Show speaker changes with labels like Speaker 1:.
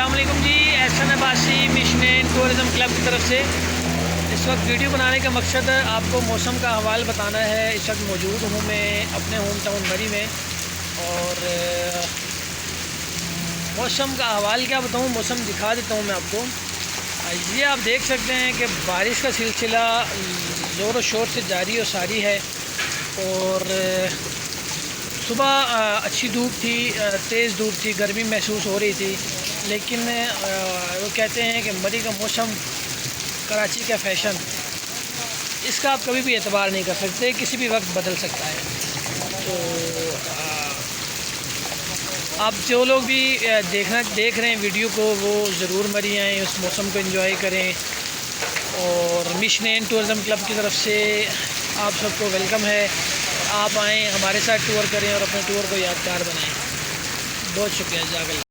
Speaker 1: अस्सलामुअलैकुम जी। Ehsan Abbasi mission tourism club की तरफ से इस वक्त वीडियो बनाने का मकसद आपको मौसम का हवाल बताना है। इस वक्त मौजूद हूँ मैं अपने होम टाउन मरी में और मौसम का हवाल क्या बताऊँ, मौसम दिखा देता हूँ मैं आपको। ये आप देख सकते हैं कि बारिश का सिलसिला ज़ोर शोर से जारी और सारी है। और सुबह अच्छी धूप थी, तेज़ धूप थी, गर्मी महसूस हो रही थी, लेकिन वो कहते हैं कि मरी का मौसम कराची का फ़ैशन, इसका आप कभी भी एतबार नहीं कर सकते, किसी भी वक्त बदल सकता है। तो आप जो लोग भी देख रहे हैं वीडियो को, वो ज़रूर मरी आएँ, उस मौसम को एंजॉय करें। और मिशन टूरिज़म क्लब की तरफ से आप सबको वेलकम है। आप आएँ, हमारे साथ टूर करें और अपने टूर को यादगार बनाएं। बहुत शुक्रिया। जज़ाकल्लाह।